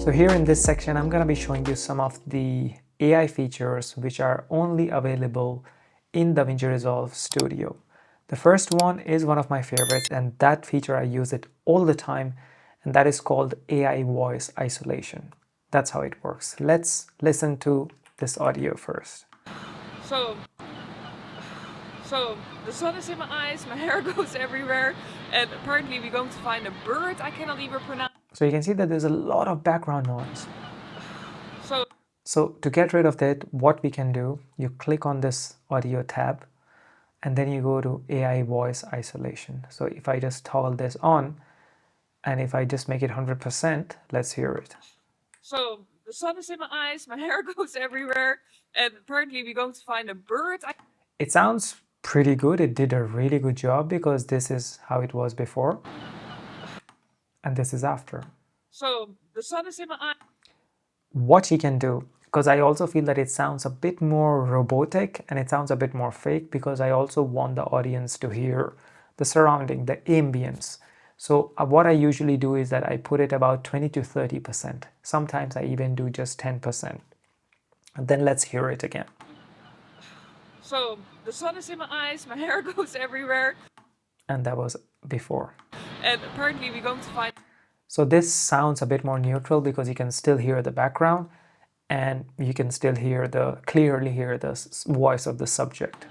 So here in this section, I'm going to be showing you some of the AI features which are only available in DaVinci Resolve Studio. The first one is one of my favorites, and that feature I use it all the time, and that is called AI voice isolation. That's how it works. Let's listen to this audio first. So the sun is in my eyes, my hair goes everywhere, and apparently we're going to find a bird I cannot even pronounce. So you can see that there's a lot of background noise. So to get rid of that, what we can do, you click on this audio tab, and then you go to AI voice isolation. So if I just toggle this on, and if I just make it 100%, let's hear it. So the sun is in my eyes, my hair goes everywhere, and apparently we're going to find a bird. It sounds pretty good. It did a really good job because this is how it was before, and this is after. So the sun is in my eyes. What you can do, because I also feel that it sounds a bit more robotic and it sounds a bit more fake, because I also want the audience to hear the surrounding, the ambience. So what I usually do is that I put it about 20 to 30%. Sometimes I even do just 10%. And then let's hear it again. So the sun is in my eyes, my hair goes everywhere. And that was before. And apparently we're going to find... So this sounds a bit more neutral because you can still hear the background and you can still hear clearly hear the voice of the subject.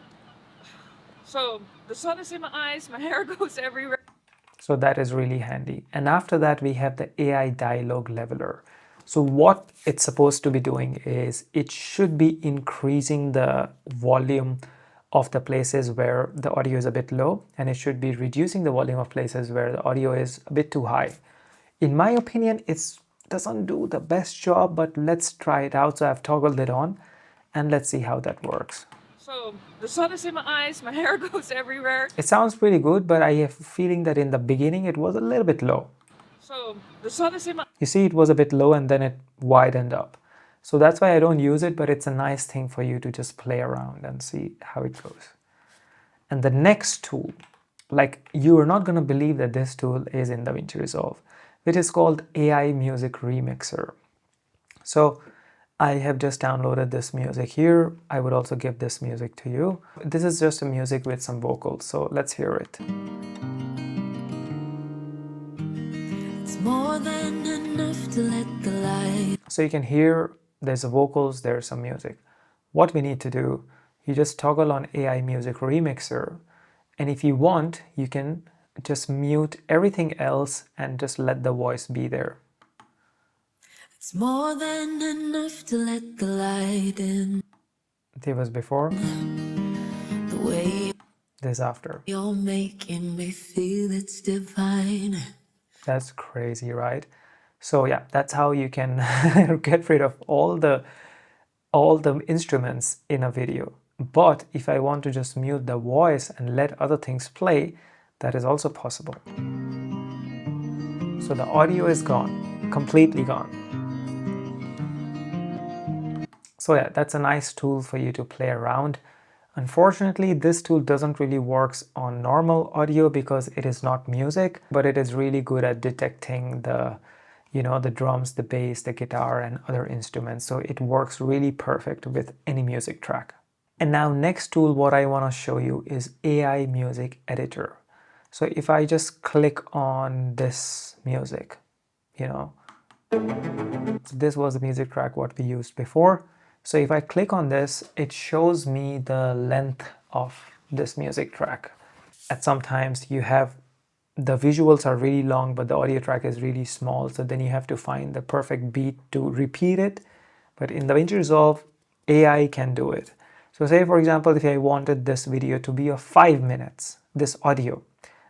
So the sun is in my eyes, my hair goes everywhere. So that is really handy. And after that, we have the AI dialogue leveler. So what it's supposed to be doing is it should be increasing the volume of the places where the audio is a bit low, and it should be reducing the volume of places where the audio is a bit too high. In my opinion, it doesn't do the best job, but let's try it out. So I've toggled it on and let's see how that works. So the sun is in my eyes, my hair goes everywhere. It sounds pretty good, but I have a feeling that in the beginning it was a little bit low. So the sun is in my... You see, it was a bit low and then it widened up. So that's why I don't use it, but it's a nice thing for you to just play around and see how it goes. And the next tool, like, you are not going to believe that this tool is in DaVinci Resolve, which is called AI Music Remixer. So I have just downloaded this music here. I would also give this music to you. This is just a music with some vocals, so let's hear it. It's more than enough to let the light. So you can hear there's the vocals, there's some music. What we need to do, you just toggle on AI Music Remixer, and if you want, you can just mute everything else and just let the voice be there. It's more than enough to let the light in. There was before. The way this after. You're making me feel it's divine. That's crazy, right? So yeah, that's how you can get rid of all the instruments in a video. But if I want to just mute the voice and let other things play, that is also possible. So the audio is gone, completely gone. So yeah, that's a nice tool for you to play around. Unfortunately, this tool doesn't really work on normal audio because it is not music, but it is really good at detecting the drums, the bass, the guitar, and other instruments. So it works really perfect with any music track. And now next tool, what I want to show you is AI Music Editor. So if I just click on this music, so this was the music track what we used before. So if I click on this, it shows me the length of this music track. At sometimes you have the visuals are really long, but the audio track is really small. So then you have to find the perfect beat to repeat it. But in DaVinci Resolve, AI can do it. So say, for example, if I wanted this video to be of 5 minutes, this audio,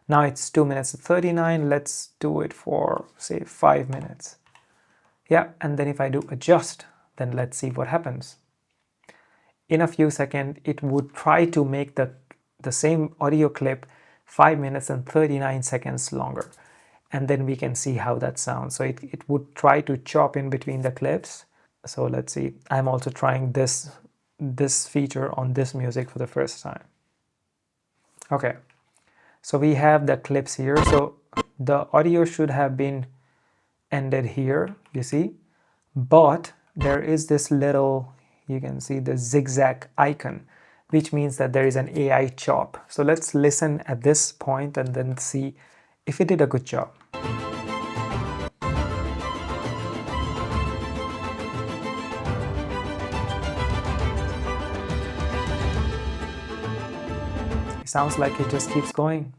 now it's 2 minutes and 39. Let's do it for, say, 5 minutes. Yeah, and then if I do adjust, then let's see what happens. In a few seconds, it would try to make the same audio clip 5 minutes and 39 seconds longer. And then we can see how that sounds. So it would try to chop in between the clips. So let's see. I'm also trying this feature on this music for the first time. Okay. So we have the clips here. So the audio should have been ended here, you see. but there is this little, you can see the zigzag icon, which means that there is an AI chop. So let's listen at this point and then see if it did a good job. It sounds like it just keeps going.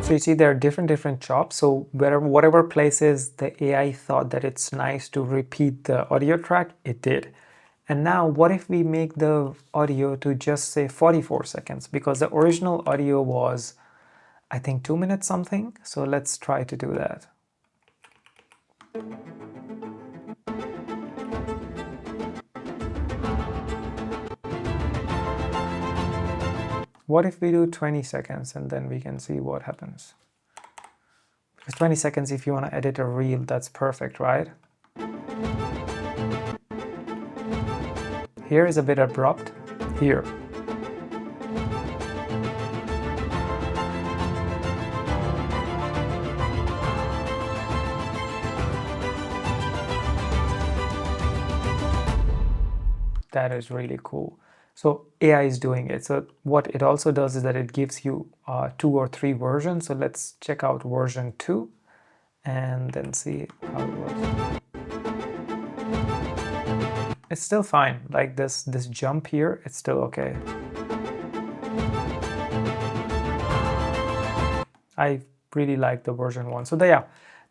So you see there are different chops. So whatever places the AI thought that it's nice to repeat the audio track, it did. And now what if we make the audio to just say 44 seconds? Because the original audio was, I think, 2 minutes something. So let's try to do that. What if we do 20 seconds and then we can see what happens? Because 20 seconds, if you want to edit a reel, that's perfect, right? Here is a bit abrupt. Here. That is really cool. So AI is doing it. So what it also does is that it gives you 2 or 3 versions. So let's check out version 2 and then see how it works. It's still fine. Like this jump here, it's still okay. I really like the version 1. So yeah,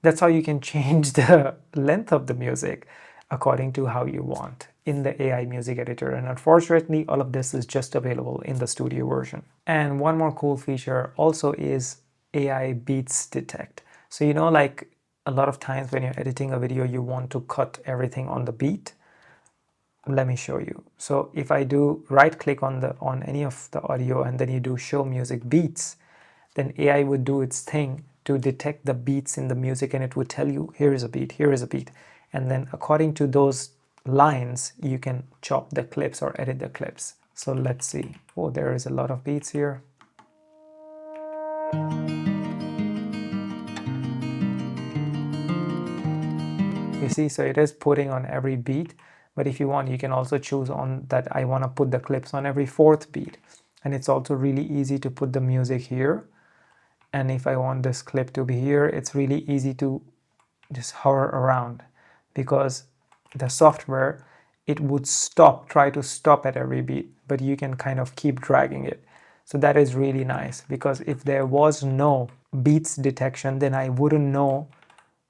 that's how you can change the length of the music according to how you want in the AI music editor. And unfortunately, all of this is just available in the studio version. And one more cool feature also is AI beats detect. So you know, like a lot of times when you're editing a video, you want to cut everything on the beat. Let me show you. So if I do right click on any of the audio and then you do show music beats, then AI would do its thing to detect the beats in the music, and it would tell you, here is a beat, here is a beat. And then according to those lines, you can chop the clips or edit the clips. So let's see. Oh, there is a lot of beats here. You see, so it is putting on every beat, but if you want, you can also choose on that I want to put the clips on every 4th beat. And it's also really easy to put the music here. And if I want this clip to be here, it's really easy to just hover around, because the software, it would try to stop at every beat, but you can kind of keep dragging it. So that is really nice, because if there was no beats detection, then I wouldn't know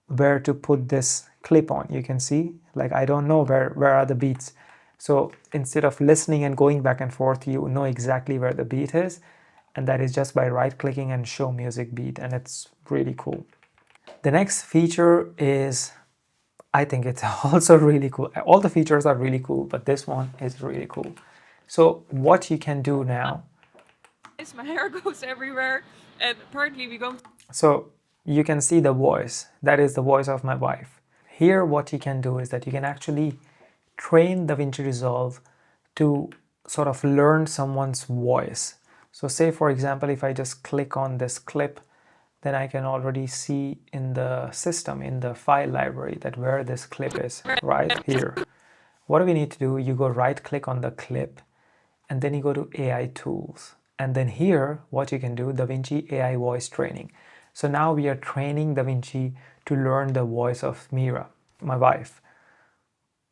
where to put this clip on. You can see, like, I don't know where are the beats. So instead of listening and going back and forth, you know exactly where the beat is. And that is just by right clicking and show music beat. And it's really cool. The next feature is, I think it's also really cool. All the features are really cool, but this one is really cool. So what you can do now. My hair goes everywhere, and apparently we go. So you can see the voice. That is the voice of my wife. Here what you can do is that you can actually train DaVinci Resolve to sort of learn someone's voice. So say, for example, if I just click on this clip, then I can already see in the system, in the file library, that where this clip is, right here. What do we need to do? You go right click on the clip, and then you go to AI tools. And then here, what you can do, DaVinci AI voice training. So now we are training DaVinci to learn the voice of Mira, my wife.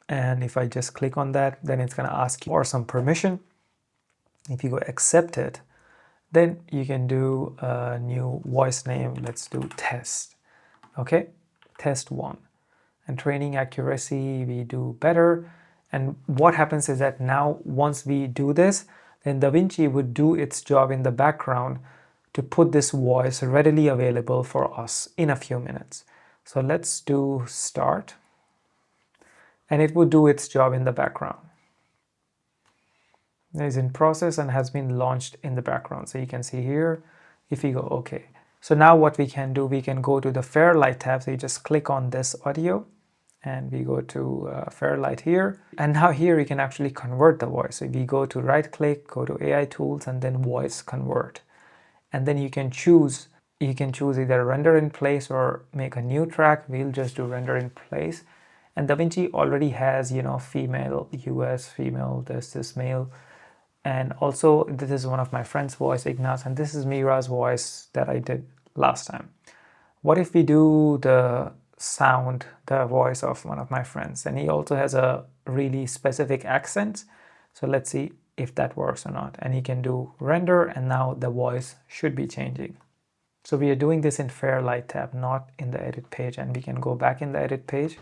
And if I just click on that, then it's going to ask you for some permission. If you go accept it, then you can do a new voice name. Let's do test. Okay, test 1. And training accuracy, we do better. And what happens is that now once we do this, then DaVinci would do its job in the background to put this voice readily available for us in a few minutes. So let's do start. And it would do its job in the background. It is in process and has been launched in the background. So you can see here, if you go OK. So now what we can do, we can go to the Fairlight tab. So you just click on this audio and we go to Fairlight here. And now here you can actually convert the voice. So we go to right click, go to AI tools, and then voice convert. And then you can choose either render in place or make a new track. We'll just do render in place. And DaVinci already has, you know, female, US, female, this male. And also this is one of my friend's voice, Ignace, and this is Mira's voice that I did last time. What if we do the sound, the voice of one of my friends? And he also has a really specific accent. So let's see if that works or not. And he can do render, and now the voice should be changing. So we are doing this in Fairlight tab, not in the edit page, and we can go back in the edit page.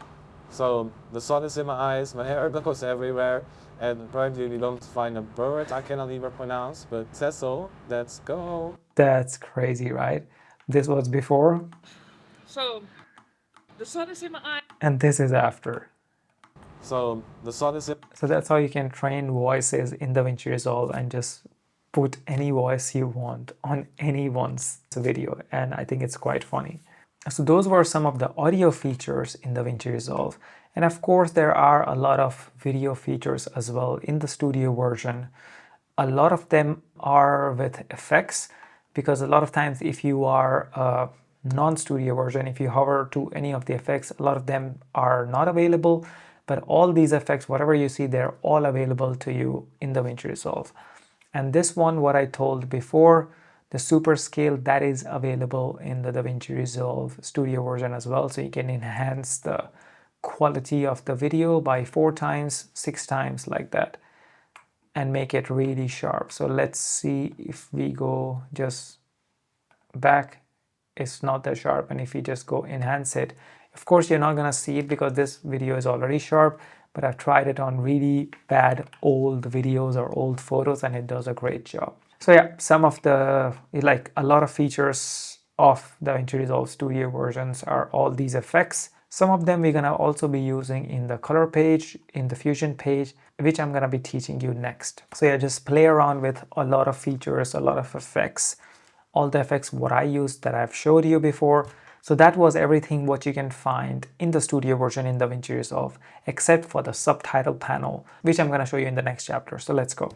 So the sun is in my eyes, my hair goes everywhere, and probably we don't find a bird I cannot even pronounce, but Cecil, let's go. That's crazy, right? This was before. So the sun is in my eye. And this is after. So the sun is in... So that's how you can train voices in DaVinci Resolve and just put any voice you want on anyone's video. And I think it's quite funny. So those were some of the audio features in DaVinci Resolve. And of course, there are a lot of video features as well in the studio version. A lot of them are with effects, because a lot of times if you are a non-studio version, if you hover to any of the effects, a lot of them are not available. But all these effects, whatever you see, they're all available to you in DaVinci Resolve. And this one, what I told before, the super scale, that is available in the DaVinci Resolve studio version as well. So you can enhance the quality of the video by 4 times, 6 times like that, and make it really sharp. So let's see if we go just back, it's not that sharp. And if you just go enhance it, of course, you're not gonna see it because this video is already sharp, but I've tried it on really bad old videos or old photos, and it does a great job. So yeah, some of the, like a lot of features of DaVinci Resolve Studio versions are all these effects. Some of them we're gonna also be using in the color page, in the Fusion page, which I'm gonna be teaching you next. So yeah, just play around with a lot of features, a lot of effects, all the effects what I used that I've showed you before. So that was everything what you can find in the studio version in DaVinci Resolve, except for the subtitle panel, which I'm gonna show you in the next chapter. So let's go.